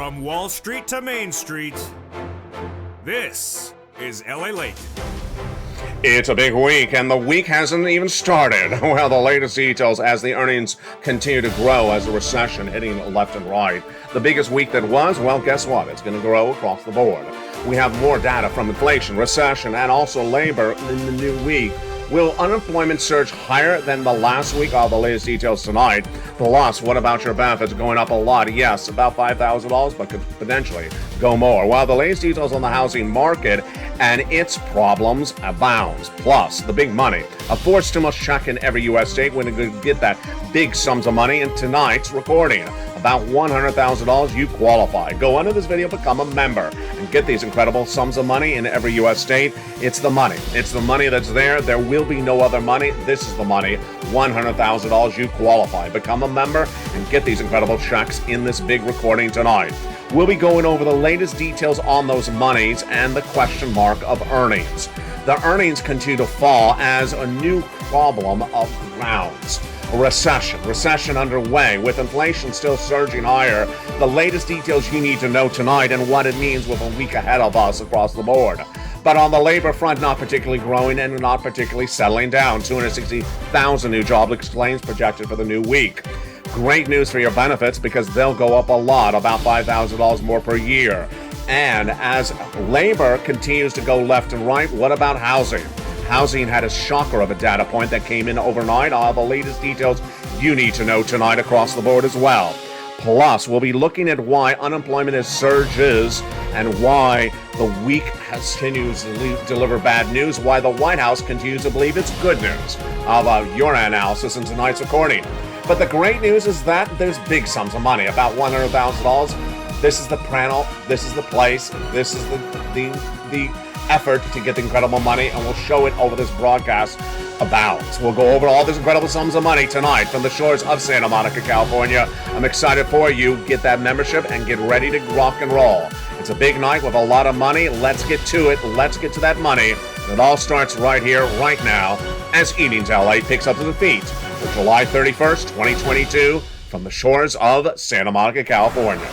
From Wall Street to Main Street, this is LALATE. It's a big week, and the week hasn't even started. Well, the latest details as the earnings continue to grow as the recession hitting left and right. The biggest week that was, well, guess what? It's going to grow across the board. We have more data from inflation, recession, and also labor in the new week. Will unemployment surge higher than the last week? All the latest details tonight. Plus, what about your benefits going up a lot? Yes, about $5,000, but could potentially go more. While the latest details on the housing market and its problems abounds. Plus, the big money. A fourth stimulus check in every U.S. state when you get that big sums of money in tonight's recording. About $100,000, you qualify. Go under this video, become a member, and get these incredible sums of money in every U.S. state. It's the money. It's the money that's there. There will be no other money. This is the money. $100,000, you qualify. Become a member and get these incredible checks in this big recording tonight. We'll be going over the latest details on those monies and the question mark of earnings. The earnings continue to fall as a new problem abounds. Recession underway, with inflation still surging higher. The latest details you need to know tonight and what it means with a week ahead of us across the board. But on the labor front, not particularly growing and not particularly settling down. 260,000 new jobless claims projected for the new week. Great news for your benefits because they'll go up a lot, about $5,000 more per year. And as labor continues to go left and right, what about housing? Housing had a shocker of a data point that came in overnight. All the latest details you need to know tonight across the board as well. Plus, we'll be looking at why unemployment is surges and why the week continues to deliver bad news, why the White House continues to believe it's good news. How about your analysis in tonight's recording? But the great news is that there's big sums of money, about $100,000. This is the panel, this is the place, this is the effort to get the incredible money, and we'll show it over this broadcast about. We'll go over all these incredible sums of money tonight from the shores of Santa Monica, California. I'm excited for you. Get that membership and get ready to rock and roll. It's a big night with a lot of money. Let's get to it. Let's get to that money. And it all starts right here, right now, as Evenings LA picks up to the feet for July 31st, 2022, from the shores of Santa Monica, California.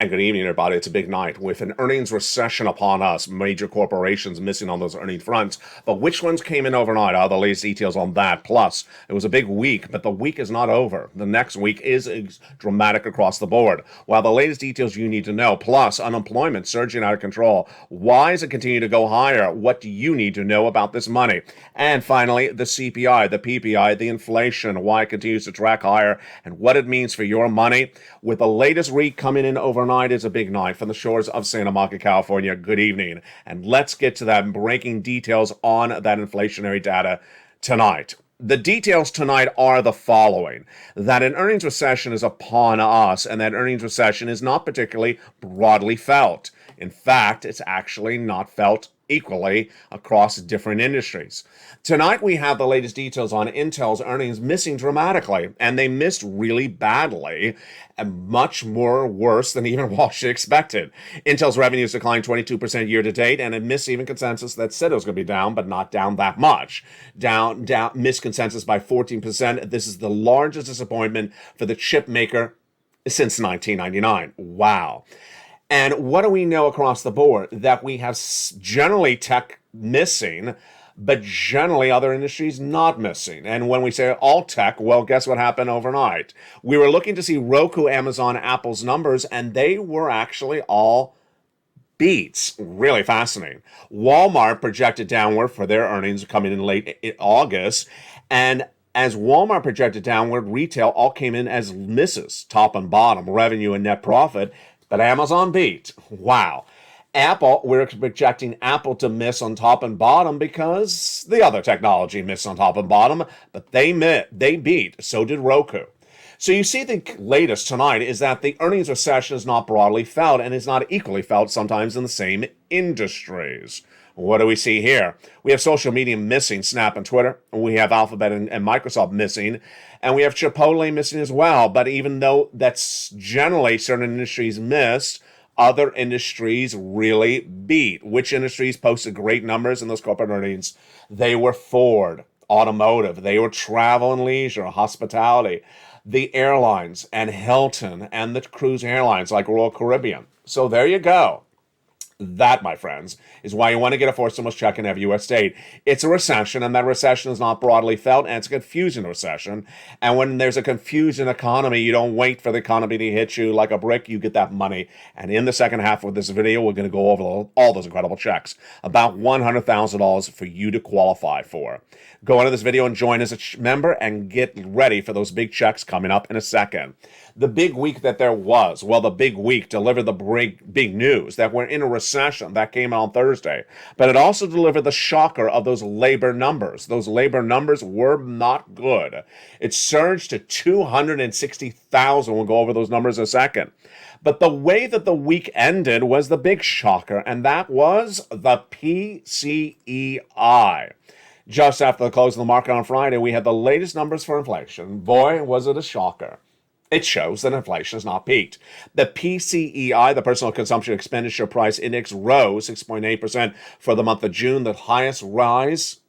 And good evening, everybody. It's a big night with an earnings recession upon us. Major corporations missing on those earnings fronts. But which ones came in overnight? All the latest details on that. Plus, it was a big week, but the week is not over. The next week is dramatic across the board. While the latest details you need to know. Plus, unemployment surging out of control. Why does it continue to go higher? What do you need to know about this money? And finally, the CPI, the PPI, the inflation, why it continues to track higher, and what it means for your money. With the latest read coming in overnight, is a big night from the shores of Santa Monica, California. Good evening. And let's get to that breaking details on that inflationary data tonight. The details tonight are the following: that an earnings recession is upon us, and that earnings recession is not particularly broadly felt. In fact, it's actually not felt equally across different industries. Tonight, we have the latest details on Intel's earnings missing dramatically, and they missed really badly, and much more worse than even Wall Street expected. Intel's revenues declined 22% year to date, and it missed even consensus that said it was going to be down, but not down that much. Missed consensus by 14%. This is the largest disappointment for the chip maker since 1999. Wow. And what do we know across the board? That we have generally tech missing, but generally other industries not missing. And when we say all tech, well, guess what happened overnight? We were looking to see Roku, Amazon, Apple's numbers, and they were actually all beats. Really fascinating. Walmart projected downward for their earnings coming in late August, and as Walmart projected downward, retail all came in as misses, top and bottom, revenue and net profit. But Amazon beat. Wow. Apple, we're projecting Apple to miss on top and bottom because the other technology missed on top and bottom, but they beat. So did Roku. So you see the latest tonight is that the earnings recession is not broadly felt and is not equally felt sometimes in the same industries. What do we see here? We have social media missing, Snap and Twitter. We have Alphabet and Microsoft missing. And we have Chipotle missing as well. But even though that's generally certain industries missed, other industries really beat. Which industries posted great numbers in those corporate earnings? They were Ford, automotive. They were travel and leisure, hospitality, the airlines, and Hilton, and the cruise airlines like Royal Caribbean. So there you go. That, my friends, is why you want to get a fourth stimulus check and have U.S. state. It's a recession, and that recession is not broadly felt, and it's a confusing recession. And when there's a confusing economy, you don't wait for the economy to hit you like a brick. You get that money. And in the second half of this video, we're going to go over all those incredible checks. About $100,000 for you to qualify for. Go into this video and join as a member and get ready for those big checks coming up in a second. The big week that there was, well, the big week delivered the big news that we're in a recession. That came out on Thursday. But it also delivered the shocker of those labor numbers. Those labor numbers were not good. It surged to 260,000. We'll go over those numbers in a second. But the way that the week ended was the big shocker, and that was the PCEI. Just after the close of the market on Friday, we had the latest numbers for inflation. Boy, was it a shocker. It shows that inflation has not peaked. The PCEI, the Personal Consumption Expenditure Price Index, rose 6.8% for the month of June, the highest rise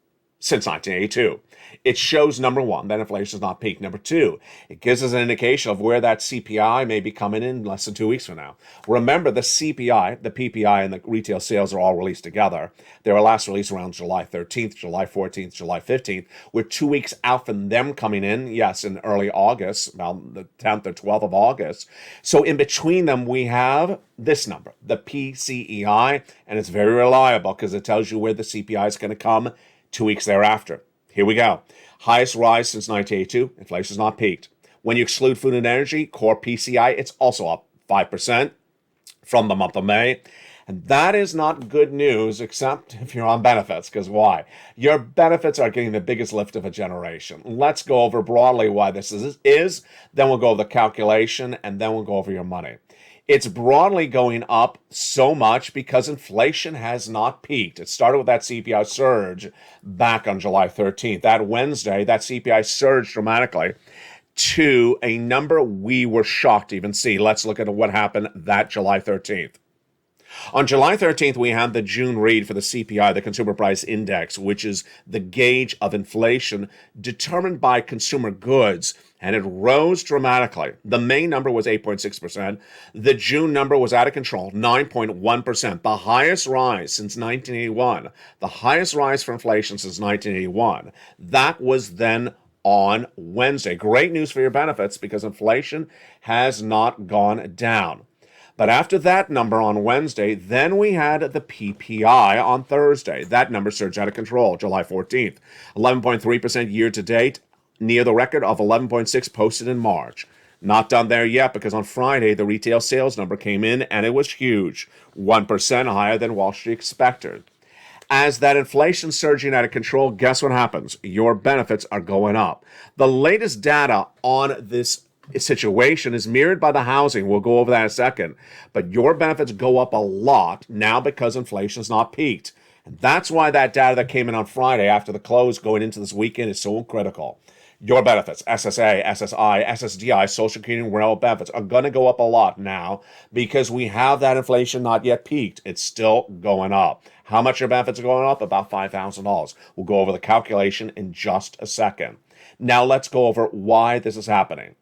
since 1982. It shows, number one, that inflation has not peaked. Number two, it gives us an indication of where that CPI may be coming in less than 2 weeks from now. Remember, the CPI, the PPI, and the retail sales are all released together. They were last released around July 13th, July 14th, July 15th. We're 2 weeks out from them coming in, yes, in early August, about the 10th or 12th of August. So in between them, we have this number, the PCEI, and it's very reliable because it tells you where the CPI is going to come 2 weeks thereafter. Here we go. Highest rise since 1982. Inflation has not peaked. When you exclude food and energy, core PCI, it's also up 5% from the month of May. And that is not good news, except if you're on benefits. Because why? Your benefits are getting the biggest lift of a generation. Let's go over broadly why this is. Then we'll go over the calculation, and then we'll go over your money. It's broadly going up so much because inflation has not peaked. It started with that CPI surge back on July 13th. That Wednesday, that CPI surged dramatically to a number we were shocked to even see. Let's look at what happened that July 13th. On July 13th, we had the June read for the CPI, the Consumer Price Index, which is the gauge of inflation determined by consumer goods, and it rose dramatically. The May number was 8.6%. The June number was out of control, 9.1%, the highest rise since 1981, the highest rise for inflation since 1981. That was then on Wednesday. Great news for your benefits because inflation has not gone down. But after that number on Wednesday, then we had the PPI on Thursday. That number surged out of control, July 14th. 11.3% year to date, near the record of 11.6 posted in March. Not done there yet because on Friday, the retail sales number came in and it was huge, 1% higher than Wall Street expected. As that inflation surging out of control, guess what happens? Your benefits are going up. The latest data on this situation is mirrored by the housing. We'll go over that in a second. But your benefits go up a lot now because inflation's not peaked. And that's why that data that came in on Friday after the close going into this weekend is so critical. Your benefits, SSA, SSI, SSDI, Social Security and Rail benefits are going to go up a lot now because we have that inflation not yet peaked. It's still going up. How much your benefits are going up? About $5,000. We'll go over the calculation in just a second. Now let's go over why this is happening.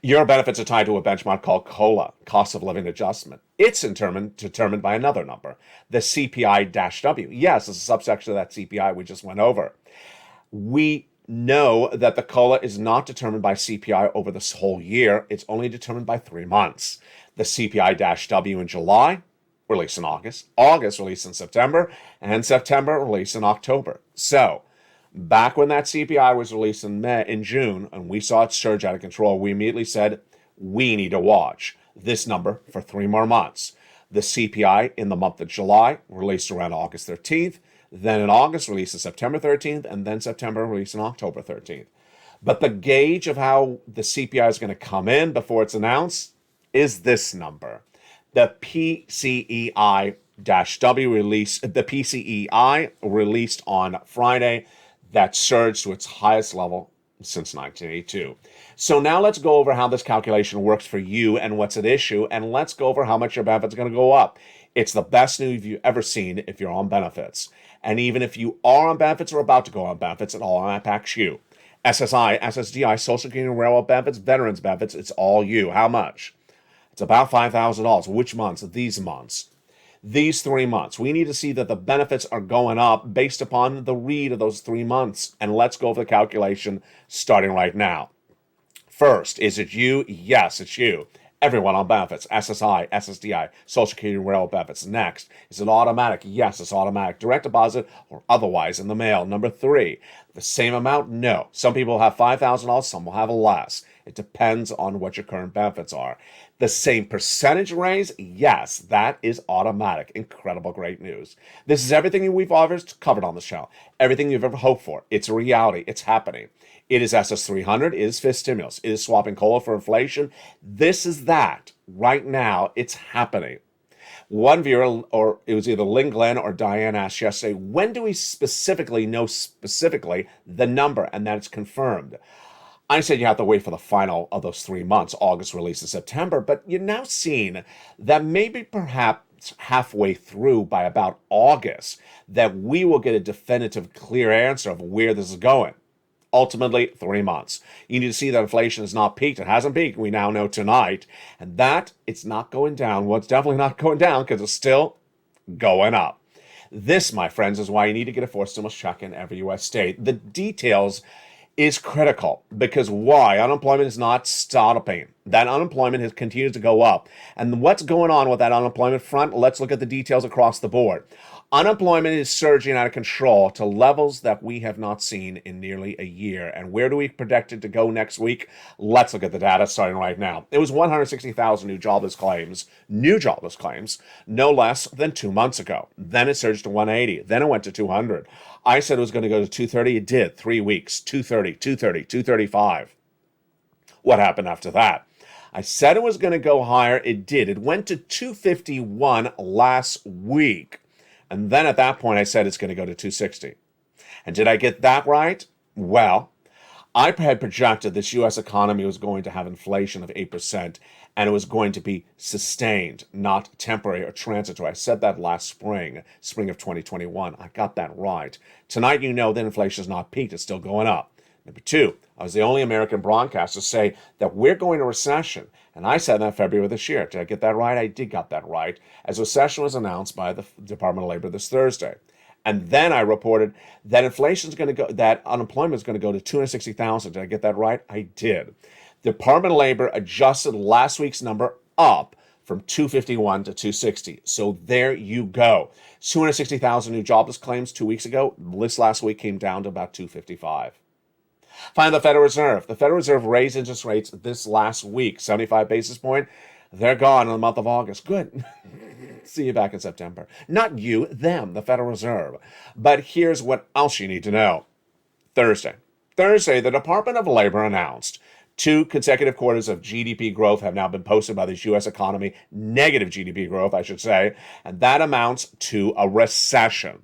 Your benefits are tied to a benchmark called COLA, Cost of Living Adjustment. It's determined by another number, the CPI-W. Yes, it's a subsection of that CPI we just went over. We know that the COLA is not determined by CPI over this whole year. It's only determined by 3 months. The CPI-W in July, released in August, August released in September, and September released in October. So, back when that CPI was released in June, and we saw it surge out of control, we immediately said, we need to watch this number for 3 more months. The CPI in the month of July released around August 13th, then in August released on September 13th, and then September released on October 13th. But the gauge of how the CPI is going to come in before it's announced is this number. The PCEI-W release, the PCEI released on Friday, that surged to its highest level since 1982. So now let's go over how this calculation works for you and what's at issue, and let's go over how much your benefits are going to go up. It's the best news you've ever seen if you're on benefits. And even if you are on benefits or about to go on benefits, it all impacts you. SSI, SSDI, Social Security and Railroad benefits, veterans benefits, it's all you. How much? It's about $5,000. Which months? These months. These 3 months. We need to see that the benefits are going up based upon the read of those 3 months. And let's go over the calculation starting right now. First, is it you? Yes, it's you. Everyone on benefits, SSI, SSDI, Social Security and Railroad benefits. Next, is it automatic? Yes, it's automatic. Direct deposit or otherwise in the mail. Number 3, the same amount? No. Some people have $5,000, some will have less. It depends on what your current benefits are. The same percentage raise? Yes, that is automatic. Incredible, great news. This is everything we've always covered on this channel. Everything you've ever hoped for. It's a reality. It's happening. It is SS300. It is fifth stimulus. It is swapping COLA for inflation. This is that. Right now, it's happening. One viewer, or it was either Lynn Glenn or Diane, asked yesterday, when do we specifically know the number and that it's confirmed? I said you have to wait for the final of those 3 months, August release in September, but you're now seeing that maybe perhaps halfway through by about August that we will get a definitive, clear answer of where this is going. Ultimately, 3 months. You need to see that inflation has not peaked. It hasn't peaked. We now know tonight. And that it's not going down. Well, it's definitely not going down because it's still going up. This, my friends, is why you need to get a forced stimulus check in every U.S. state. The details is critical because why? Unemployment is not stopping. That unemployment continues to go up. And what's going on with that unemployment front? Let's look at the details across the board. Unemployment is surging out of control to levels that we have not seen in nearly a year. And where do we predict it to go next week? Let's look at the data starting right now. It was 160,000 new jobless claims, no less than 2 months ago. Then it surged to 180. Then it went to 200. I said it was going to go to 230. It did. 3 weeks. 230, 230, 235. What happened after that? I said it was going to go higher. It did. It went to 251 last week. And then at that point, I said it's going to go to 260. And did I get that right? Well, I had projected this U.S. economy was going to have inflation of 8%, and it was going to be sustained, not temporary or transitory. I said that last spring of 2021. I got that right. Tonight, you know that inflation is not peaked. It's still going up. Number 2, I was the only American broadcaster to say that we're going to recession. And I said that in February of this year. Did I get that right? I did get that right, as recession was announced by the Department of Labor this Thursday. And then I reported that that unemployment is going to go to 260,000. Did I get that right? I did. The Department of Labor adjusted last week's number up from 251 to 260. So there you go. 260,000 new jobless claims 2 weeks ago. This last week came down to about 255. Finally, the Federal Reserve. The Federal Reserve raised interest rates this last week, 75 basis point. They're gone in the month of August. Good. See you back in September. Not you, them, the Federal Reserve. But here's what else you need to know. Thursday, the Department of Labor announced 2 consecutive quarters of GDP growth have now been posted by this U.S. economy, negative GDP growth, I should say, and that amounts to a recession.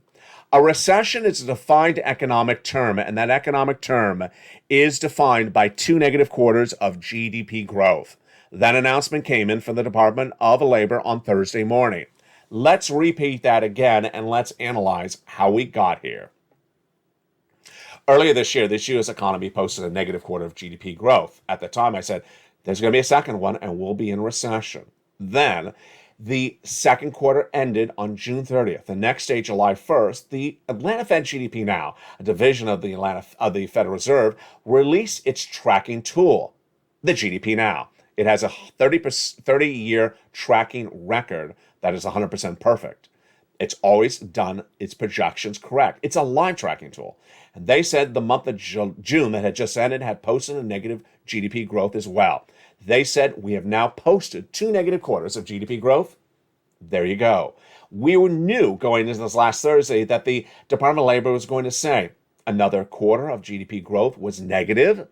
A recession is a defined economic term, and that economic term is defined by 2 negative quarters of GDP growth. That announcement came in from the Department of Labor on Thursday morning. Let's repeat that again, and let's analyze how we got here. Earlier this year, this U.S. economy posted a negative quarter of GDP growth. At the time, I said, there's going to be a second one, and we'll be in recession. Then, the second quarter ended on June 30th. The next day, July 1st, the Atlanta Fed GDP Now, a division of the Federal Reserve, released its tracking tool, the GDP Now. It has a 30-year tracking record that is 100% perfect. It's always done its projections correct. It's a live tracking tool. And they said the month of June that had just ended had posted a negative GDP growth as well. They said we have now posted 2 negative quarters of GDP growth. There you go. We knew going into this last Thursday that the Department of Labor was going to say another quarter of GDP growth was negative.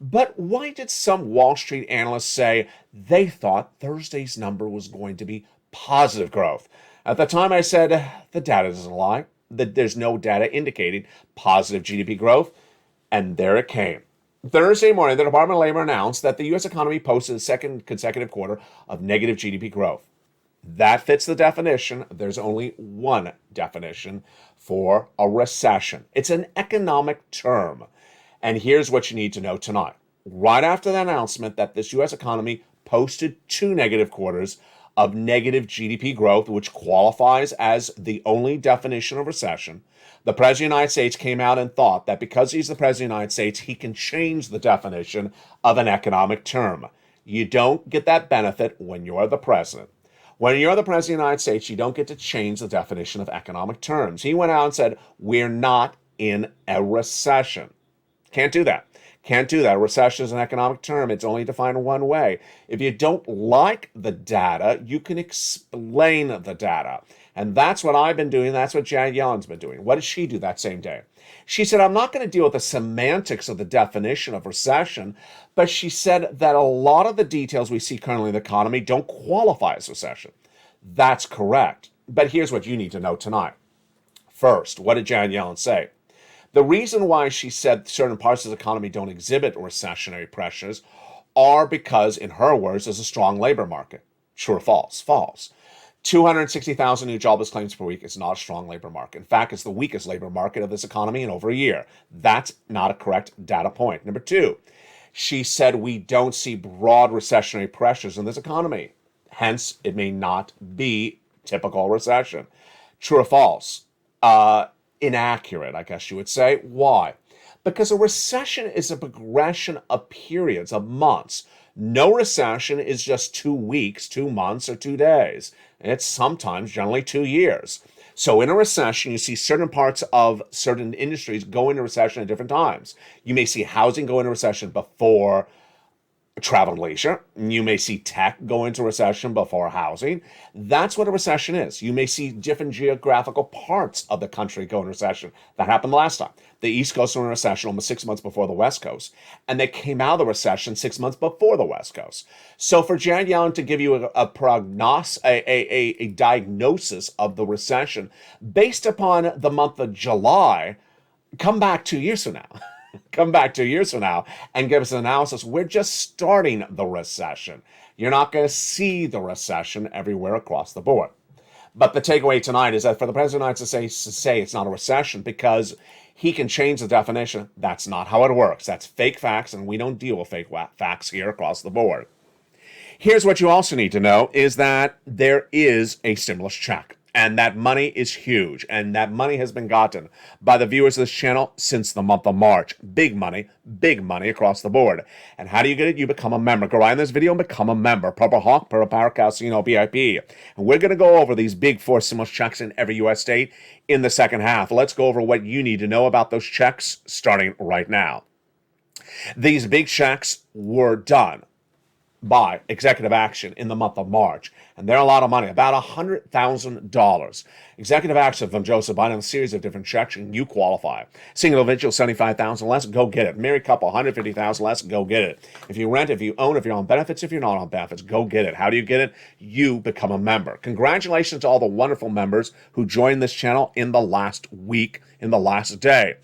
But why did some Wall Street analysts say they thought Thursday's number was going to be positive growth? At the time, I said the data doesn't lie, that there's no data indicating positive GDP growth, and there it came. Thursday morning, the Department of Labor announced that the U.S. economy posted a second consecutive quarter of negative GDP growth. That fits the definition. There's only one definition for a recession. It's an economic term. And here's what you need to know tonight. Right after the announcement that this U.S. economy posted 2 negative quarters of negative GDP growth, which qualifies as the only definition of recession, the President of the United States came out and thought that because he's the President of the United States, he can change the definition of an economic term. You don't get that benefit when you're the president. When you're the President of the United States, you don't get to change the definition of economic terms. He went out and said, we're not in a recession. Can't do that. Can't do that. Recession is an economic term. It's only defined one way. If you don't like the data, you can explain the data. And that's what I've been doing. That's what Janet Yellen's been doing. What did she do that same day? She said, I'm not going to deal with the semantics of the definition of recession, but she said that a lot of the details we see currently in the economy don't qualify as recession. That's correct. But here's what you need to know tonight. First, what did Janet Yellen say? The reason why she said certain parts of the economy don't exhibit recessionary pressures are because, in her words, there's a strong labor market. True or false? False. 260,000 new jobless claims per week is not a strong labor market. In fact, it's the weakest labor market of this economy in over a year. That's not a correct data point. Number two, she said we don't see broad recessionary pressures in this economy. Hence, it may not be typical recession. True or false? Inaccurate, I guess you would say. Why? Because a recession is a progression of periods, of months. No recession is just 2 weeks, 2 months, or 2 days. It's sometimes generally 2 years. So in a recession, you see certain parts of certain industries go into recession at different times. You may see housing go into recession before travel and leisure. You may see tech go into recession before housing. That's what a recession is. You may see different geographical parts of the country go into recession. That happened last time. The East Coast were in recession almost 6 months before the West Coast, and they came out of the recession 6 months before the West Coast. So for Janet Yellen to give you a prognosis, a diagnosis of the recession based upon the month of July, come back 2 years from now. Come back 2 years from now and give us an analysis. We're just starting the recession. You're not going to see the recession everywhere across the board. But the takeaway tonight is that for the President of the United States to say it's not a recession because he can change the definition, that's not how it works. That's fake facts, and we don't deal with fake facts here across the board. Here's what you also need to know is that there is a stimulus check. And that money is huge. And that money has been gotten by the viewers of this channel since the month of March. Big money across the board. And how do you get it? You become a member. Go right in this video and become a member. Purple Hawk, Purple Power, Casino, VIP. And we're going to go over these big 4 stimulus checks in every U.S. state in the second half. Let's go over what you need to know about those checks starting right now. These big checks were done by executive action in the month of March. And they're a lot of money, about $100,000. Executive action from Joseph Biden, a series of different checks, and you qualify. Single individual, $75,000 less, go get it. Married couple, $150,000 less, go get it. If you rent, if you own, if you're on benefits, if you're not on benefits, go get it. How do you get it? You become a member. Congratulations to all the wonderful members who joined this channel in the last week, in the last day.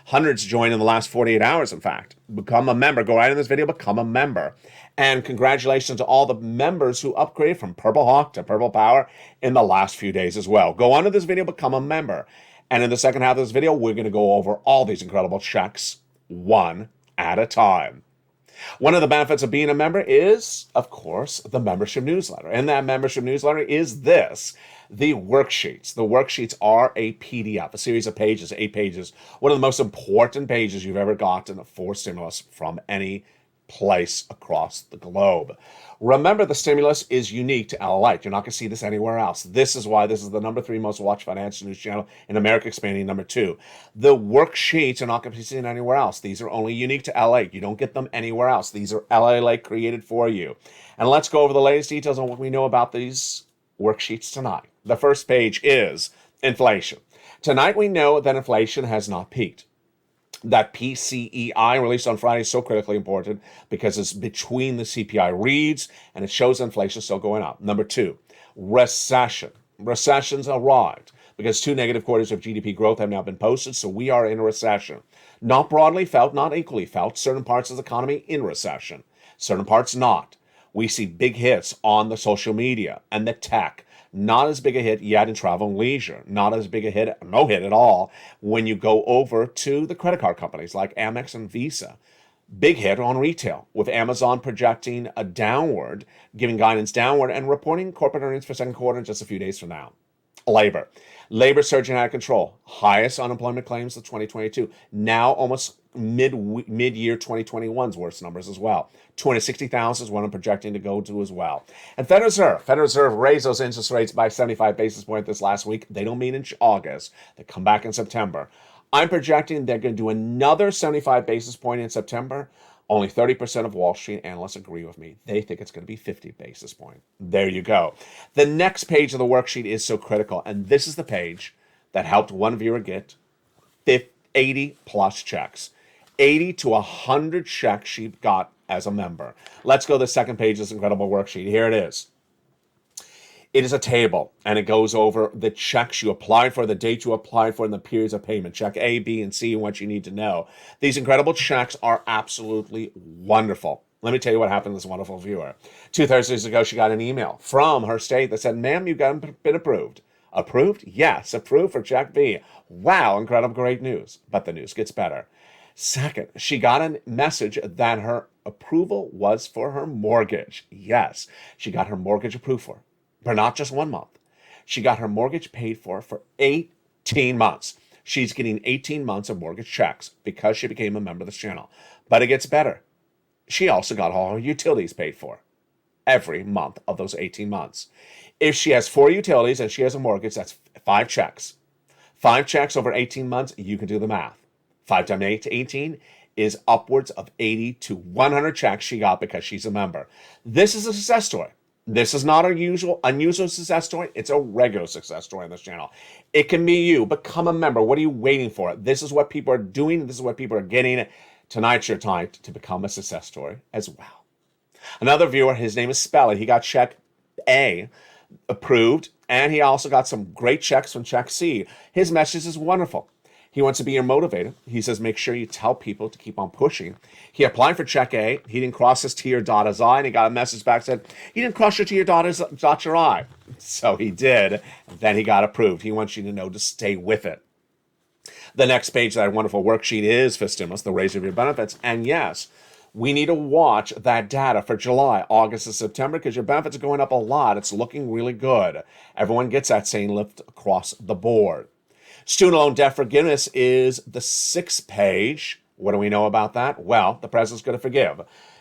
Hundreds joined in the last 48 hours, in fact. Become a member. Go right in this video, become a member. And congratulations to all the members who upgraded from Purple Hawk to Purple Power in the last few days as well. Go on to this video, become a member. And in the second half of this video, we're going to go over all these incredible checks one at a time. One of the benefits of being a member is, of course, the membership newsletter. And that membership newsletter is this, the worksheets. The worksheets are a PDF, a series of pages, 8 pages, one of the most important pages you've ever gotten for stimulus from any place across the globe. Remember, the stimulus is unique to LALATE. You're not going to see this anywhere else. This is why this is the number 3 most watched financial news channel in America, expanding number 2. The worksheets are not going to be seen anywhere else. These are only unique to LA. You don't get them anywhere else. These are LALATE created for you. And let's go over the latest details on what we know about these worksheets tonight. The first page is inflation. Tonight we know that inflation has not peaked. That PCEI released on Friday is so critically important because it's between the CPI reads and it shows inflation still going up. Number two, recession. Recession's arrived because 2 negative quarters of GDP growth have now been posted, so we are in a recession. Not broadly felt, not equally felt. Certain parts of the economy in recession, certain parts not. We see big hits on the social media and the tech. Not as big a hit yet in travel and leisure. Not as big a hit, no hit at all, when you go over to the credit card companies like Amex and Visa. Big hit on retail, with Amazon projecting a downward, giving guidance downward, and reporting corporate earnings for second quarter in just a few days from now. Labor surging out of control. Highest unemployment claims of 2022. Now almost mid-year 2021's worst numbers as well. 260,000 is what I'm projecting to go to as well. And Federal Reserve raised those interest rates by 75 basis points this last week. They don't mean in August. They come back in September. I'm projecting they're going to do another 75 basis point in September. Only 30% of Wall Street analysts agree with me. They think it's going to be 50 basis points. There you go. The next page of the worksheet is so critical, and this is the page that helped one viewer get 80 plus checks. 80 to 100 checks she got as a member. Let's go to the second page of this incredible worksheet. Here it is. It is a table, and it goes over the checks you applied for, the date you applied for, and the periods of payment. Check A, B, and C, and what you need to know. These incredible checks are absolutely wonderful. Let me tell you what happened to this wonderful viewer. 2 Thursdays ago, she got an email from her state that said, "Ma'am, you've been approved." Approved? Yes, approved for check B. Wow, incredible, great news. But the news gets better. Second, she got a message that her approval was for her mortgage. Yes, she got her mortgage approved for not just 1 month. She got her mortgage paid for 18 months. She's getting 18 months of mortgage checks because she became a member of this channel. But it gets better. She also got all her utilities paid for every month of those 18 months. If she has 4 utilities and she has a mortgage, that's 5 checks. 5 checks over 18 months, you can do the math. 5 times 8 to 18 is upwards of 80 to 100 checks she got because she's a member. This is a success story. This is not unusual success story. It's a regular success story on this channel. It can be you. Become a member. What are you waiting for? This is what people are doing. This is what people are getting. Tonight's your time to become a success story as well. Another viewer, his name is Spelly. He got check A approved, and he also got some great checks from check C. His message is wonderful. He wants to be your motivator. He says, make sure you tell people to keep on pushing. He applied for check A. He didn't cross his T or dot his I, and he got a message back that said, you didn't cross your T or dot your I. So he did. Then he got approved. He wants you to know to stay with it. The next page of that wonderful worksheet is for stimulus, the raise of your benefits. And yes, we need to watch that data for July, August, and September because your benefits are going up a lot. It's looking really good. Everyone gets that same lift across the board. Student loan debt forgiveness is the 6th page. What do we know about that? Well, the president's going to forgive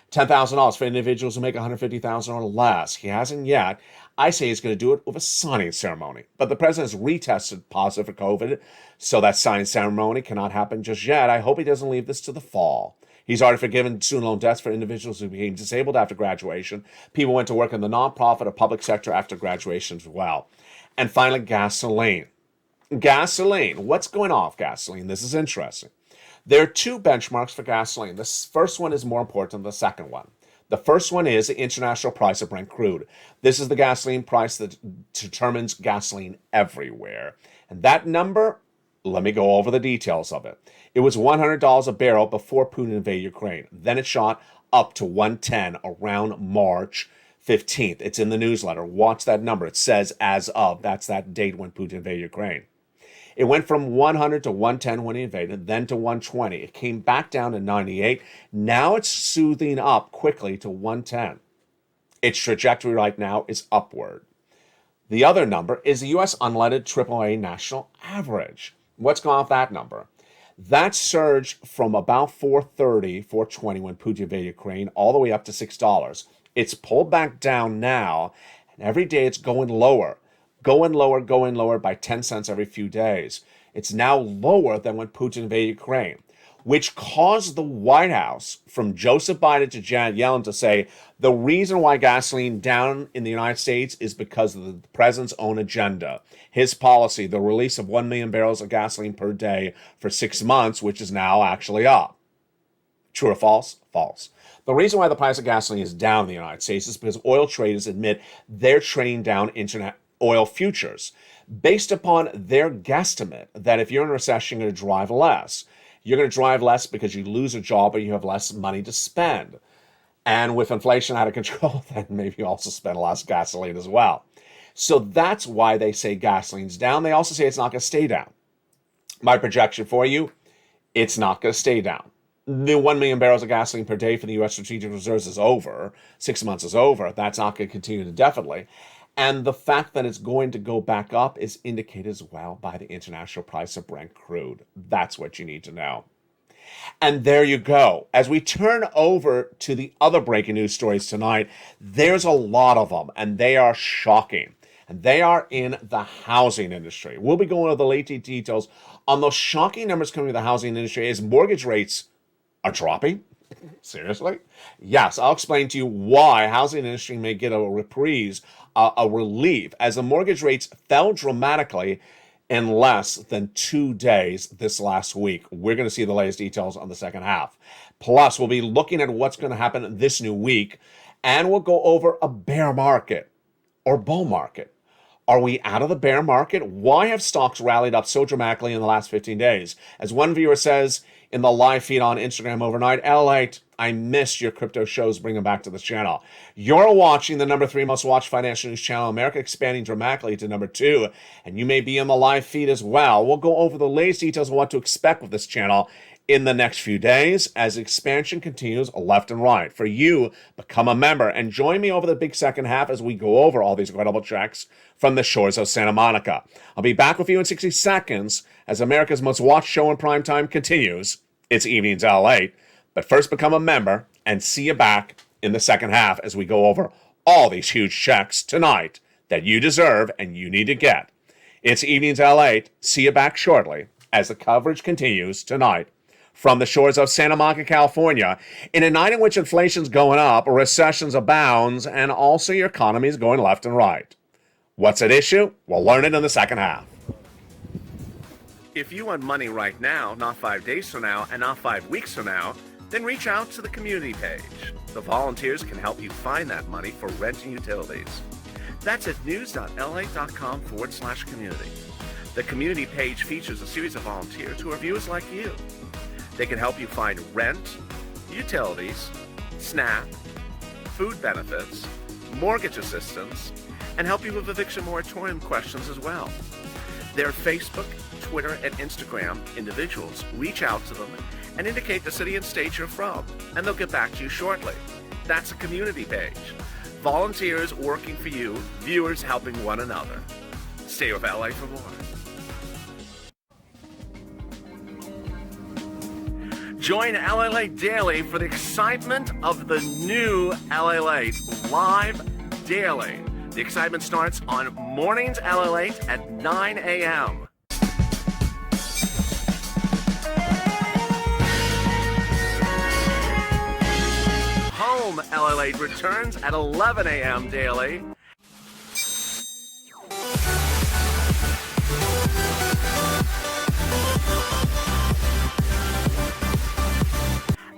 $10,000 for individuals who make $150,000 or less. He hasn't yet. I say he's going to do it with a signing ceremony. But the president has retested positive for COVID, so that signing ceremony cannot happen just yet. I hope he doesn't leave this to the fall. He's already forgiven student loan debts for individuals who became disabled after graduation. People went to work in the nonprofit or public sector after graduation as well. And finally, gasoline. Gasoline. What's going off gasoline? This is interesting. There are 2 benchmarks for gasoline. The first one is more important than the second one. The first one is the international price of Brent crude. This is the gasoline price that determines gasoline everywhere. And that number, let me go over the details of it. It was $100 a barrel before Putin invaded Ukraine. Then it shot up to $110 around March 15th. It's in the newsletter. Watch that number. It says as of. That's that date when Putin invaded Ukraine. It went from 100 to 110 when he invaded, then to 120. It came back down to 98. Now it's soothing up quickly to 110. Its trajectory right now is upward. The other number is the U.S. unleaded AAA national average. What's going on with that number? That surged from about 430, 420 when Putin invaded Ukraine, all the way up to $6. It's pulled back down now, and every day it's going lower by 10 cents every few days. It's now lower than when Putin invaded Ukraine. which caused the White House, from Joseph Biden to Janet Yellen, to say the reason why gasoline down in the United States is because of the president's own agenda. His policy, the release of 1 million barrels of gasoline per day for 6 months, which is now actually up. True or false? False. The reason why the price of gasoline is down in the United States is because oil traders admit they're trading down internet oil futures based upon their guesstimate that if you're in a recession, you're going to drive less. You're going to drive less because you lose a job or you have less money to spend. And with inflation out of control, then maybe you also spend less gasoline as well. So that's why they say gasoline's down. They also say it's not going to stay down. My projection for you, it's not going to stay down. The 1 million barrels of gasoline per day for the U.S. Strategic Reserves is over. 6 months is over. That's not going to continue indefinitely. And the fact that it's going to go back up is indicated as well by the international price of Brent crude. That's what you need to know. And there you go. As we turn over to the other breaking news stories tonight, there's a lot of them, and they are shocking. And they are in the housing industry. We'll be going over the latest details on those shocking numbers coming to the housing industry as mortgage rates are dropping. Seriously? Yes, I'll explain to you why housing industry may get a reprise, a relief, as the mortgage rates fell dramatically in less than 2 days this last week. We're going to see the latest details on the second half. Plus, we'll be looking at what's going to happen this new week, and we'll go over a bear market or bull market. Are we out of the bear market? Why have stocks rallied up so dramatically in the last 15 days? As one viewer says in the live feed on Instagram overnight, LALATE, I missed your crypto shows. Bring them back to this channel. You're watching the number 3 most watched financial news channel, America, expanding dramatically to number 2, and you may be in the live feed as well. We'll go over the latest details of what to expect with this channel in the next few days as expansion continues left and right. For you, become a member and join me over the big second half as we go over all these incredible checks from the shores of Santa Monica. I'll be back with you in 60 seconds as America's most watched show in prime time continues. It's Evenings LA. But first, become a member and see you back in the second half as we go over all these huge checks tonight that you deserve and you need to get. It's Evenings LA. See you back shortly as the coverage continues tonight from the shores of Santa Monica, California, in a night in which inflation's going up, recessions abounds, and also your economy is going left and right. What's at issue? We'll learn it in the second half. If you want money right now, not 5 days from now, and not 5 weeks from now, then reach out to the community page. The volunteers can help you find that money for rent and utilities. That's at news.la.com/community. The community page features a series of volunteers who are viewers like you. They can help you find rent, utilities, SNAP, food benefits, mortgage assistance, and help you with eviction moratorium questions as well. Their Facebook, Twitter, and Instagram individuals reach out to them and indicate the city and state you're from, and they'll get back to you shortly. That's a community page. Volunteers working for you, viewers helping one another. Stay with LA for more. Join LALATE Daily for the excitement of the new LALATE live daily. The excitement starts on mornings LALATE at 9 a.m. Home LALATE returns at 11 a.m. daily.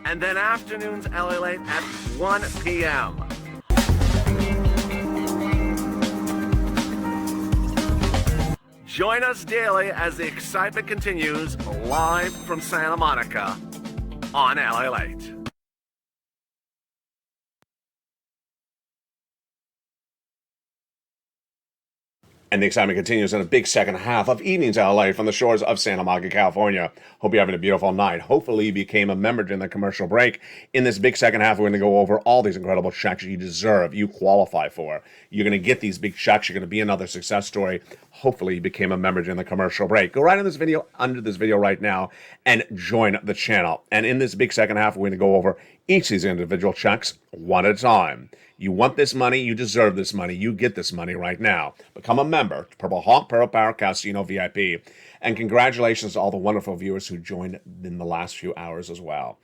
And then afternoons LALATE at 1 p.m. Join us daily as the excitement continues live from Santa Monica on LALATE. And the excitement continues in a big second half of Evenings LA from the shores of Santa Monica, California. Hope you're having a beautiful night. Hopefully you became a member during the commercial break. In this big second half, we're going to go over all these incredible checks you deserve, you qualify for. You're going to get these big checks. You're going to be another success story. hopefully you became a member during the commercial break. Go right in this video, under this video right now, and join the channel. And in this big second half, we're going to go over each of these individual checks one at a time. You want this money, you deserve this money, you get this money right now. Become a member, Purple Hawk, Purple Power, Casino VIP. And congratulations to all the wonderful viewers who joined in the last few hours as well.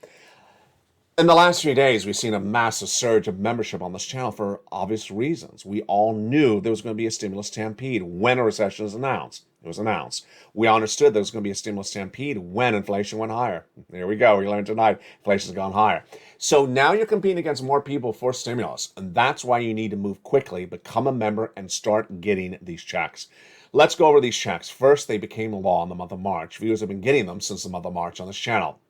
In the last few days, we've seen a massive surge of membership on this channel for obvious reasons. We all knew there was going to be a stimulus stampede when a recession was announced. It was announced. We understood there was going to be a stimulus stampede when inflation went higher. There we go. We learned tonight inflation's gone higher. So now you're competing against more people for stimulus, and that's why you need to move quickly, become a member, and start getting these checks. Let's go over these checks. First, they became law in the month of March. Viewers have been getting them since the month of March on this channel.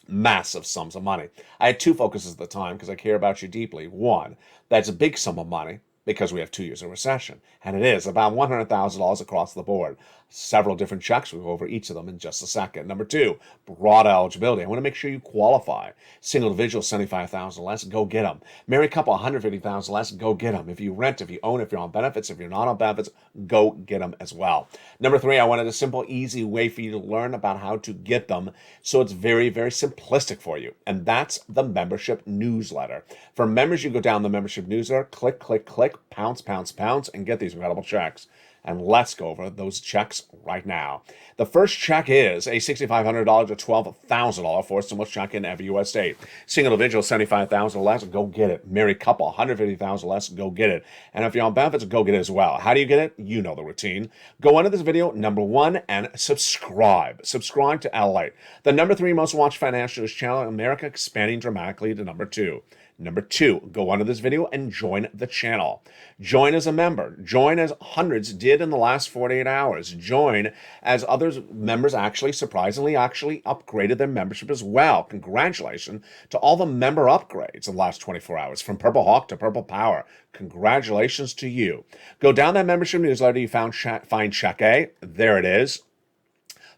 Massive sums of money. I had two focuses at the time because I care about you deeply. One, that's a big sum of money because we have 2 years of recession. And it is about $100,000 across the board. Several different checks. We'll go over each of them in just a second. Number two, broad eligibility. I want to make sure you qualify. Single individual, $75,000 less, go get them. Married couple, $150,000 less, go get them. If you rent, if you own, if you're on benefits, if you're not on benefits, go get them as well. Number three, I wanted a simple, easy way for you to learn about how to get them. So it's very, very simplistic for you. And that's the membership newsletter. For members, you go down the membership newsletter, click, click, click, pounce, pounce, pounce, and get these incredible checks. And let's go over those checks right now. The first check is a $6,500 to $12,000 for stimulus check in every U.S. state. Single individual, $75,000 less, go get it. Married couple, $150,000 less, go get it. And if you're on benefits, go get it as well. How do you get it? You know the routine. Go under this video, number one, and subscribe. Subscribe to LALATE, the number 3 most watched financial news channel in America, expanding dramatically to number 2. Number 2, go under this video and join the channel. Join as a member. Join as hundreds did in the last 48 hours. Join as others members surprisingly upgraded their membership as well. Congratulations to all the member upgrades in the last 24 hours, from Purple Hawk to Purple Power. Congratulations to you. Go down that membership newsletter. You find Check A. There it is.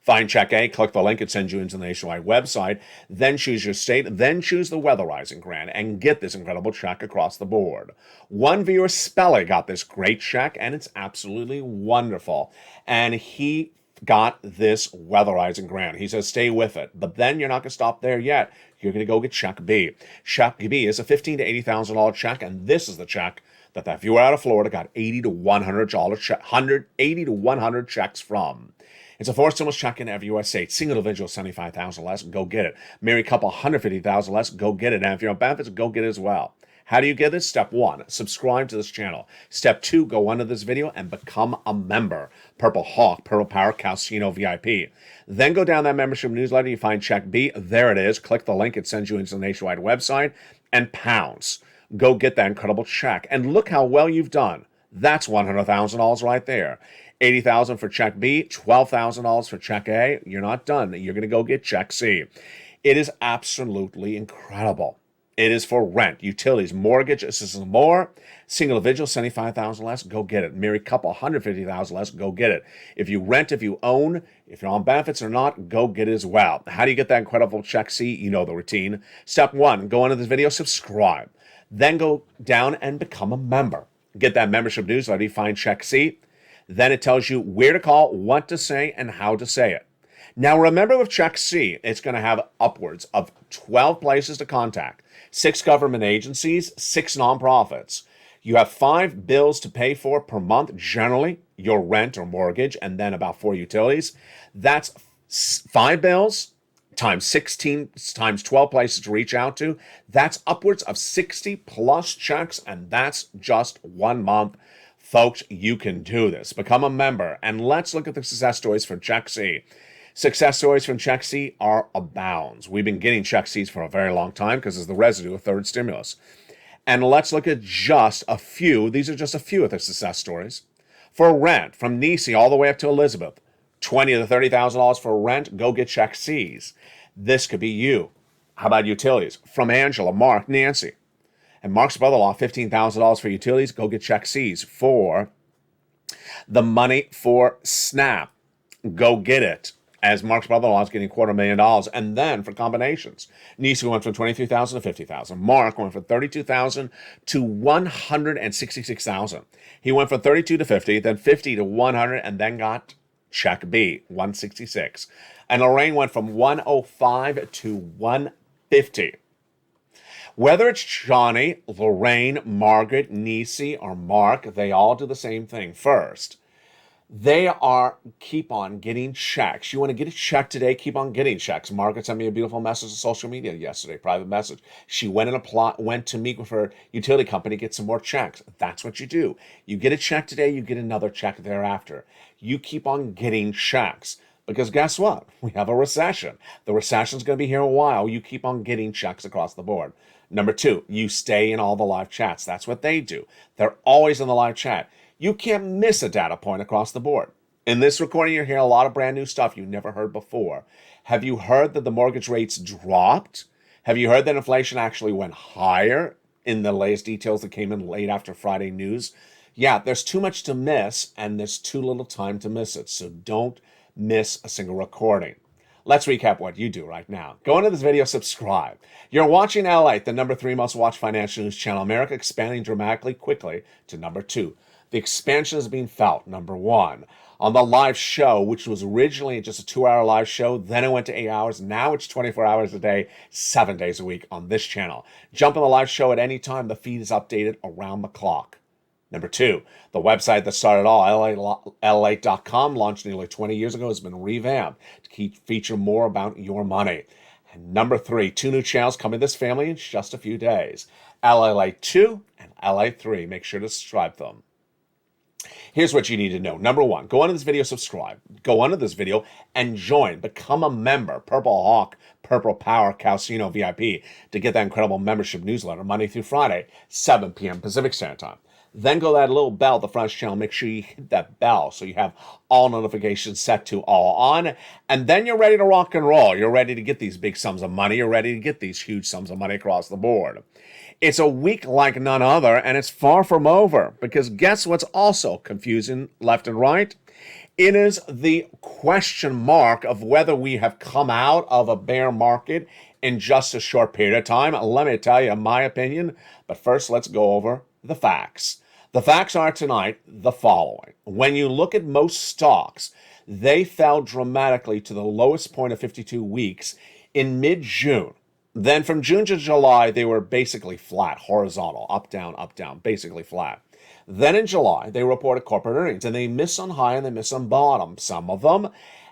Find Check A, click the link, it sends you into the nationwide website, then choose your state, then choose the weatherizing grant, and get this incredible check across the board. One viewer, Spelly, got this great check, and it's absolutely wonderful. And he got this weatherizing grant. He says, stay with it. But then you're not going to stop there yet. You're going to go get Check B. Check B is a $15,000 to $80,000 check, and this is the check that viewer out of Florida got $80 to $100 checks from. It's a forced stimulus check in every U.S. state. Single individual, $75,000 less, go get it. Married couple, $150,000 less, go get it. And if you're on benefits, go get it as well. How do you get this? Step 1, subscribe to this channel. Step 2, go under this video and become a member. Purple Hawk, Purple Power, Casino VIP. Then go down that membership newsletter. You find Check B. There it is. Click the link. It sends you into the nationwide website. And pounce. Go get that incredible check. And look how well you've done. That's $100,000 right there. $80,000 for Check B, $12,000 for Check A. You're not done. You're going to go get Check C. It is absolutely incredible. It is for rent, utilities, mortgage, assistance, more. Single individual, $75,000 less, go get it. Married couple, $150,000 less, go get it. If you rent, if you own, if you're on benefits or not, go get it as well. How do you get that incredible Check C? You know the routine. Step 1, go under this video, subscribe. Then go down and become a member. Get that membership newsletter. You find Check C. Then it tells you where to call, what to say, and how to say it. Now remember, with Check C, it's going to have upwards of 12 places to contact, 6 government agencies, 6 nonprofits. You have 5 bills to pay for per month, generally, your rent or mortgage, and then about 4 utilities. That's 5 bills times 16 times 12 places to reach out to. That's upwards of 60 plus checks, and that's just 1 month. Folks, you can do this. Become a member, and let's look at the success stories for Check C. Success stories from Check C are abounds. We've been getting Check Cs for a very long time because it's the residue of third stimulus. And let's look at just a few. These are just a few of the success stories. For rent, from Nisi all the way up to Elizabeth, $20,000 to $30,000 for rent, go get Check Cs. This could be you. How about utilities? From Angela, Mark, Nancy. And Mark's brother-in-law, $15,000 for utilities, go get Check Cs. For the money for SNAP, go get it. as Mark's brother-in-law is getting $250,000. And then for combinations, Nisi went from 23,000 to 50,000. Mark went from 32,000 to 166,000. He went from 32 to 50, then 50 to 100, and then got check B, 166. And Lorraine went from 105 to 150. Whether it's Johnny, Lorraine, Margaret, Nisi, or Mark, they all do the same thing. First, they keep on getting checks. You want to get a check today, keep on getting checks. Margaret sent me a beautiful message on social media yesterday, private message. She went to meet with her utility company, get some more checks. That's what you do. You get a check today, you get another check thereafter. You keep on getting checks. Because guess what? We have a recession. The recession's going to be here a while. You keep on getting checks across the board. Number two, you stay in all the live chats. That's what they do. They're always in the live chat. You can't miss a data point across the board. In this recording, you're hearing a lot of brand new stuff you never heard before. Have you heard that the mortgage rates dropped? Have you heard that inflation actually went higher in the latest details that came in late after Friday news? Yeah, there's too much to miss, and there's too little time to miss it. So don't miss a single recording. Let's recap what you do right now. Go into this video, subscribe. You're watching LALATE, the number 3 most watched financial news channel. America expanding dramatically quickly to number 2. The expansion is being felt, number 1. On the live show, which was originally just a 2-hour live show, then it went to 8 hours. Now it's 24 hours a day, 7 days a week on this channel. Jump on the live show at any time. The feed is updated around the clock. Number 2, the website that started all, LALATE.com, launched nearly 20 years ago, has been revamped to feature more about your money. And number 3, 2 new channels coming to this family in just a few days. LALATE 2 and LALATE 3. Make sure to subscribe to them. Here's what you need to know. Number 1, go onto this video, subscribe. Go onto this video and join. Become a member. Purple Hawk, Purple Power, Calcino VIP to get that incredible membership newsletter Monday through Friday, 7 p.m. Pacific Standard Time. Then go to that little bell at the front of the channel. Make sure you hit that bell so you have all notifications set to all on. And then you're ready to rock and roll. You're ready to get these big sums of money. You're ready to get these huge sums of money across the board. It's a week like none other, and it's far from over. Because guess what's also confusing left and right? It is the question mark of whether we have come out of a bear market in just a short period of time. Let me tell you my opinion. But first, let's go over the facts. The facts are tonight the following. When you look at most stocks, they fell dramatically to the lowest point of 52 weeks in mid-June. Then from June to July, they were basically flat, horizontal, up, down, basically flat. Then in July, they reported corporate earnings, and they miss on high and they miss on bottom, some of them.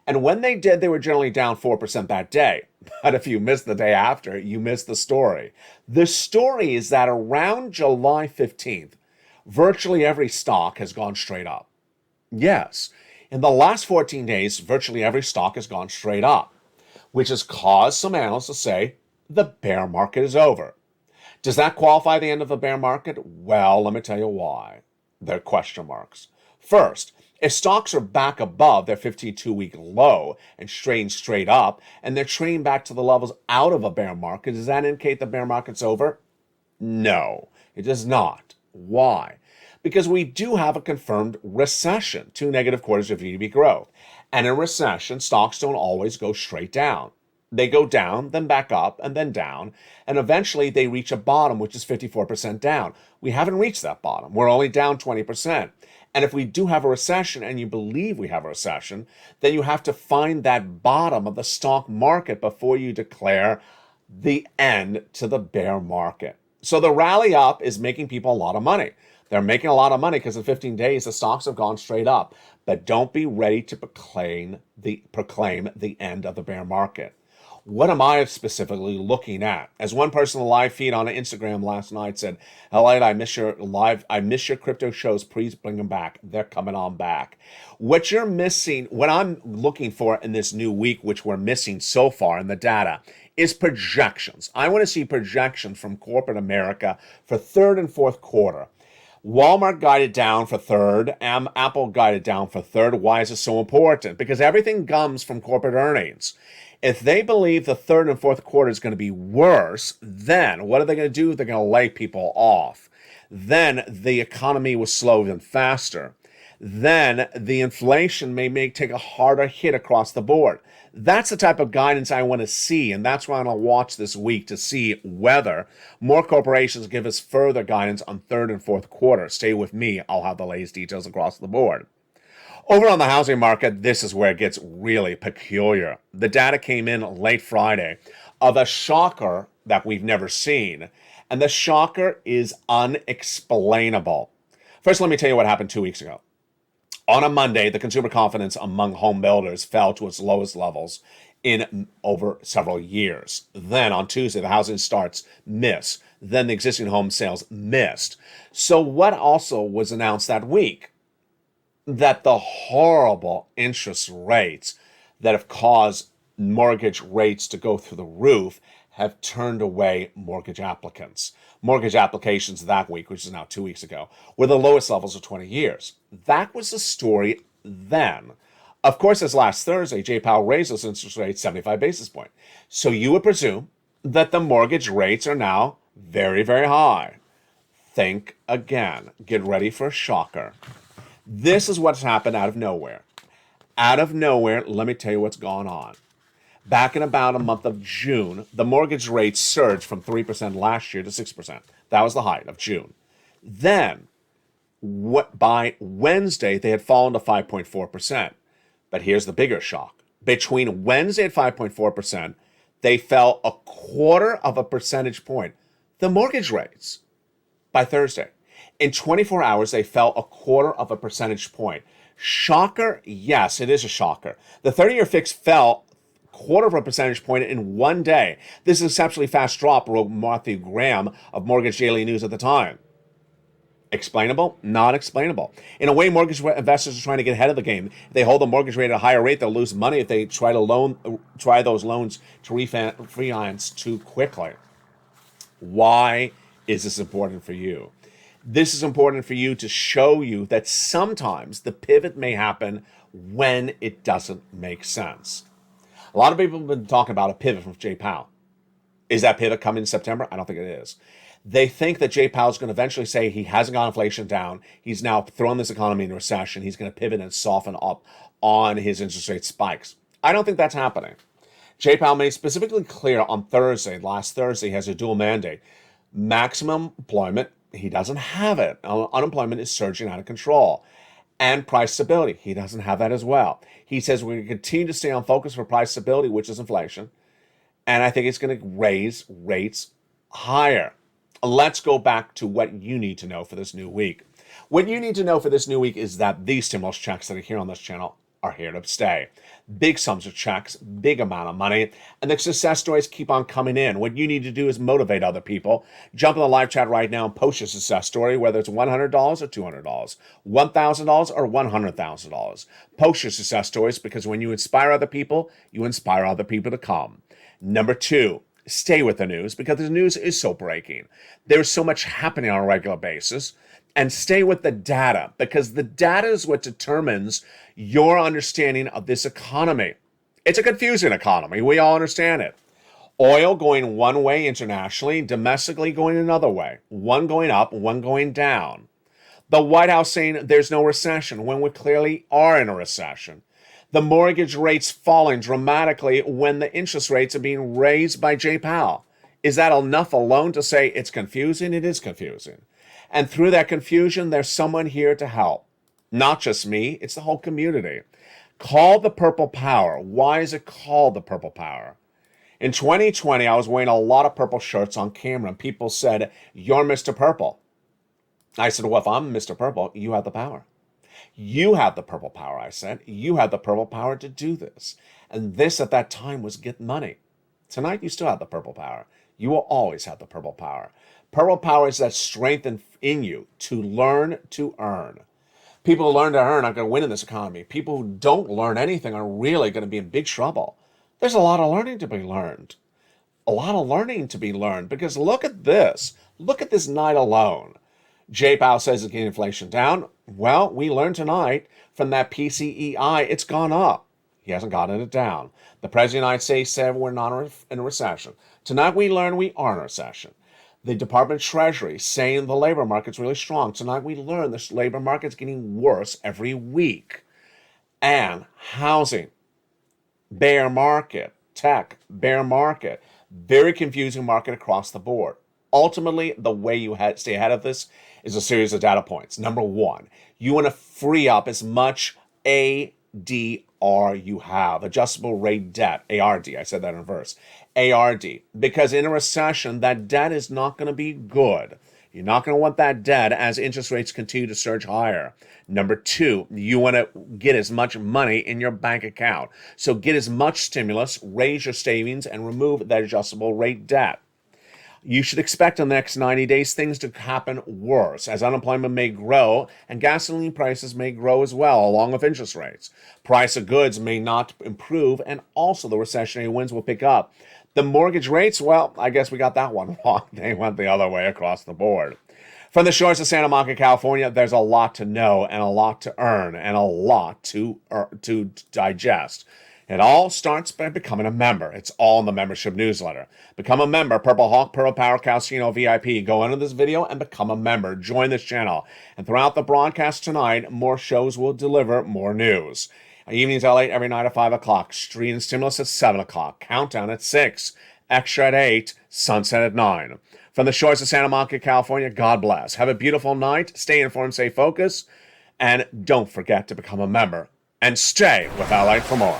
And when they did, they were generally down 4% that day. But if you missed the day after, you missed the story. The story is that around July 15th, virtually every stock has gone straight up. Yes, in the last 14 days, virtually every stock has gone straight up, which has caused some analysts to say the bear market is over. Does that qualify the end of the bear market? Well, let me tell you why. There are question marks. First, if stocks are back above their 52-week low and trading straight up, and they're trading back to the levels out of a bear market, does that indicate the bear market's over? No, it does not. Why? Because we do have a confirmed recession, 2 negative quarters of GDP growth. And in recession, stocks don't always go straight down. They go down, then back up, and then down, and eventually they reach a bottom, which is 54% down. We haven't reached that bottom. We're only down 20%. And if we do have a recession, and you believe we have a recession, then you have to find that bottom of the stock market before you declare the end to the bear market. So the rally up is making people a lot of money. They're making a lot of money because in 15 days, the stocks have gone straight up. But don't be ready to proclaim the end of the bear market. What am I specifically looking at? As one person in the live feed on Instagram last night said, LALATE, I miss your crypto shows. Please bring them back. They're coming on back. What you're missing, what I'm looking for in this new week, which we're missing so far in the data, is projections. I want to see projections from corporate America for third and fourth quarter. Walmart guided down for third, Apple guided down for third. Why is it so important? Because everything comes from corporate earnings. If they believe the third and fourth quarter is going to be worse, then what are they going to do? They're going to lay people off. Then the economy will slow even faster. then the inflation may take a harder hit across the board. That's the type of guidance I want to see, and that's why I'm going to watch this week to see whether more corporations give us further guidance on third and fourth quarter. Stay with me. I'll have the latest details across the board. Over on the housing market, this is where it gets really peculiar. The data came in late Friday of a shocker that we've never seen, and the shocker is unexplainable. First, let me tell you what happened 2 weeks ago. On a Monday, the consumer confidence among home builders fell to its lowest levels in over several years. Then on Tuesday, the housing starts missed. Then the existing home sales missed. So what also was announced that week? That the horrible interest rates that have caused mortgage rates to go through the roof have turned away mortgage applicants. Mortgage applications that week, which is now 2 weeks ago, were the lowest levels of 20 years. That was the story then. Of course, as last Thursday, Jay Powell raised those interest rates 75 basis points. So you would presume that the mortgage rates are now very, very high. Think again. Get ready for a shocker. This is what's happened out of nowhere. Out of nowhere, let me tell you what's gone on. Back in about a month of June, the mortgage rate surged from 3% last year to 6%. That was the height of June. Then, by Wednesday, they had fallen to 5.4%. But here's the bigger shock. Between Wednesday at 5.4%, they fell a quarter of a percentage point. The mortgage rates by Thursday. In 24 hours, they fell a quarter of a percentage point. Shocker? Yes, it is a shocker. The 30-year fix fell quarter of a percentage point in 1 day. This is an exceptionally fast drop, wrote Matthew Graham of Mortgage Daily News at the time. Explainable? Not explainable. In a way, mortgage investors are trying to get ahead of the game. If they hold the mortgage rate at a higher rate, they'll lose money if they try those loans to refinance too quickly. Why is this important for you? This is important for you to show you that sometimes the pivot may happen when it doesn't make sense. A lot of people have been talking about a pivot from Jay Powell. Is that pivot coming in September? I don't think it is. They think that Jay Powell is going to eventually say he hasn't got inflation down. He's now thrown this economy into recession. He's going to pivot and soften up on his interest rate spikes. I don't think that's happening. Jay Powell made specifically clear on last Thursday, he has a dual mandate. Maximum employment, he doesn't have it. Unemployment is surging out of control. And price stability, he doesn't have that as well. He says we're going to continue to stay on focus for price stability, which is inflation. And I think it's going to raise rates higher. Let's go back to what you need to know for this new week. What you need to know for this new week is that these stimulus checks that are here on this channel are here to stay. Big sums of checks, big amount of money, and the success stories keep on coming in. What you need to do is motivate other people. Jump in the live chat right now and post your success story, whether it's $100 or $200, $1,000 or $100,000. Post your success stories because when you inspire other people, you inspire other people to come. Number 2, stay with the news because the news is so breaking. There's so much happening on a regular basis. And stay with the data because the data is what determines your understanding of this economy. It's a confusing economy. We all understand it. Oil going one way internationally, domestically going another way. One going up, one going down. The White House saying there's no recession when we clearly are in a recession. The mortgage rates falling dramatically when the interest rates are being raised by Jay Powell. Is that enough alone to say it's confusing? It is confusing. And through that confusion, there's someone here to help. Not just me, it's the whole community. Called the Purple Power. Why is it called the Purple Power? In 2020, I was wearing a lot of purple shirts on camera, and people said, "You're Mr. Purple." I said, well, if I'm Mr. Purple, you have the power. You have the purple power, I said. You have the purple power to do this. And this at that time was get money. Tonight, you still have the purple power. You will always have the purple power. Purple power is that strength in you to learn to earn. People who learn to earn are going to win in this economy. People who don't learn anything are really going to be in big trouble. There's a lot of learning to be learned. A lot of learning to be learned because look at this. Look at this night alone. Jay Powell says it's getting inflation down. Well, we learned tonight from that PCEI, it's gone up. He hasn't gotten it down. The President of the United States said we're not in a recession. Tonight we learned we are in a recession. The Department of Treasury saying the labor market's really strong. Tonight we learned this labor market's getting worse every week. And housing, bear market, tech, bear market, very confusing market across the board. Ultimately, the way you stay ahead of this is a series of data points. Number one, you want to free up as much ADR you have, adjustable rate debt, ARD. I said that in reverse. ARD, because in a recession, that debt is not going to be good. You're not going to want that debt as interest rates continue to surge higher. Number two, you want to get as much money in your bank account. So get as much stimulus, raise your savings, and remove that adjustable rate debt. You should expect in the next 90 days things to happen worse, as unemployment may grow and gasoline prices may grow as well, along with interest rates. Price of goods may not improve, and also the recessionary winds will pick up. The mortgage rates, well, I guess we got that one wrong. They went the other way across the board. From the shores of Santa Monica, California, there's a lot to know and a lot to earn and a lot to digest. It all starts by becoming a member. It's all in the membership newsletter. Become a member, Purple Hawk, Purple Power, Casino VIP. Go into this video and become a member. Join this channel. And throughout the broadcast tonight, more shows will deliver more news. Evenings at 8, every night at 5 o'clock. Street and Stimulus at 7 o'clock. Countdown at 6. Extra at 8. Sunset at 9. From the shores of Santa Monica, California, God bless. Have a beautiful night. Stay informed, stay focused. And don't forget to become a member. And stay with LALATE for more.